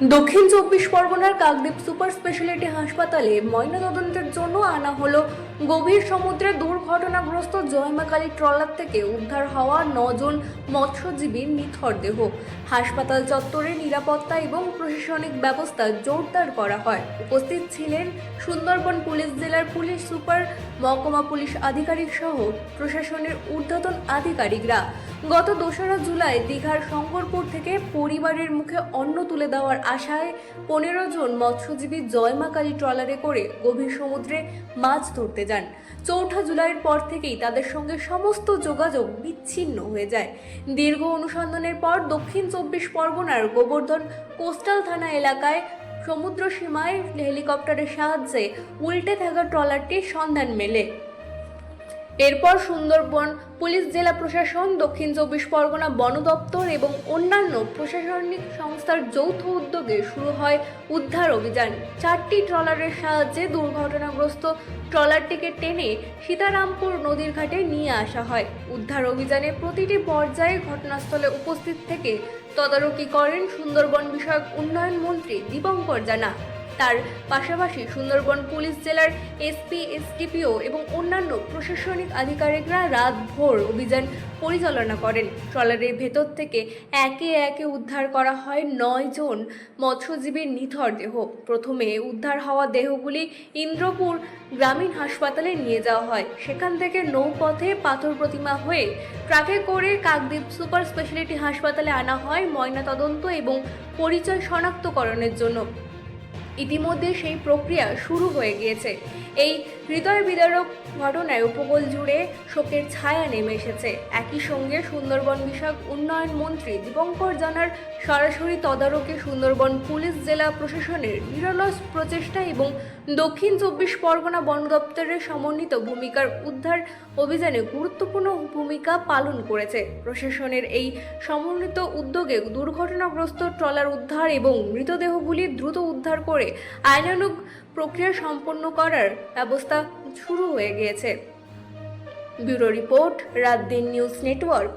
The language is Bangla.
দক্ষিণ চব্বিশ পরগনার কাকদ্বীপ সুপার স্পেশালিটি হাসপাতালে ময়নাতদন্তের জন্য আনা হলো গভীর সমুদ্রে দুর্ঘটনাগ্রস্ত জয়মাকালী ট্রলার থেকে উদ্ধার হওয়া 9 জন মৎস্যজীবীর নিথর দেহ। হাসপাতাল চত্বরে নিরাপত্তা এবং প্রশাসনিক ব্যবস্থা জোরদার করা হয়। উপস্থিত ছিলেন সুন্দরবন পুলিশ জেলার পুলিশ সুপার, মহকুমা পুলিশ আধিকারিক সহ প্রশাসনের ঊর্ধ্বতন আধিকারিকরা। গত 2রা জুলাই দীঘার শঙ্করপুর থেকে পরিবারের মুখে অন্ন তুলে দেওয়ার আশায় 15 জন মৎস্যজীবী জয়মাকালী ট্রলারে করে গভীর সমুদ্রে মাছ ধরতে যান। 4 জুলাইয়ের পর থেকেই তাদের সঙ্গে সমস্ত যোগাযোগ বিচ্ছিন্ন হয়ে যায়। দীর্ঘ অনুসন্ধানের পর দক্ষিণ চব্বিশ পরগনার গোবর্ধন কোস্টাল থানা এলাকায় সমুদ্র সীমায় হেলিকপ্টারের সাহায্যে উল্টে থাকা ট্রলারটির সন্ধান মেলে। এরপর সুন্দরবন পুলিশ জেলা প্রশাসন, দক্ষিণ চব্বিশ পরগনা বন দপ্তর এবং অন্যান্য প্রশাসনিক সংস্থার যৌথ উদ্যোগে শুরু হয় উদ্ধার অভিযান। 4টি ট্রলারের সাহায্যে দুর্ঘটনাগ্রস্ত ট্রলারটিকে টেনে সীতারামপুর নদীর ঘাটে নিয়ে আসা হয়। উদ্ধার অভিযানে প্রতিটি পর্যায়ে ঘটনাস্থলে উপস্থিত থেকে তদারকি করেন সুন্দরবন বিষয়ক উন্নয়ন মন্ত্রী দীপঙ্কর জানা। তার পাশাপাশি সুন্দরবন পুলিশ জেলার এসপি, এসডিপিও এবং অন্যান্য প্রশাসনিক আধিকারিকরা রাতভর অভিযান পরিচালনা করেন। ট্রলারের ভেতর থেকে একে একে উদ্ধার করা হয় 9 জন মৎস্যজীবীর নিথর দেহ। প্রথমে উদ্ধার হওয়া দেহগুলি ইন্দ্রপুর গ্রামীণ হাসপাতালে নিয়ে যাওয়া হয়। সেখান থেকে নৌপথে পাথর প্রতিমা হয়ে ট্রাকে করে কাকদ্বীপ সুপার স্পেশালিটি হাসপাতালে আনা হয় ময়নাতদন্ত এবং পরিচয় শনাক্তকরণের জন্য। ইতিমধ্যে সেই প্রক্রিয়া শুরু হয়ে গিয়েছে। এই হৃদয় বিদারক ঘটনায় উপকূল জুড়ে শোকের ছায়া নেমে এসেছে। একই সঙ্গে সুন্দরবন বিষয়ক উন্নয়ন মন্ত্রী দীপঙ্কর জানার সরাসরি তদারকি, সুন্দরবন পুলিশ জেলা প্রশাসনের নিরলস প্রচেষ্টা এবং দক্ষিণ চব্বিশ পরগনা বন দপ্তরের সমন্বিত ভূমিকার উদ্ধার অভিযানে গুরুত্বপূর্ণ ভূমিকা পালন করেছে। প্রশাসনের এই সমন্বিত উদ্যোগে দুর্ঘটনাগ্রস্ত ট্রলার উদ্ধার এবং মৃতদেহগুলি দ্রুত উদ্ধার করে আইনানুগ প্রক্রিয়া সম্পন্ন করার ব্যবস্থা শুরু হয়ে গিয়েছে। ব্যুরো রিপোর্ট, রাত দিন নিউজ নেটওয়ার্ক।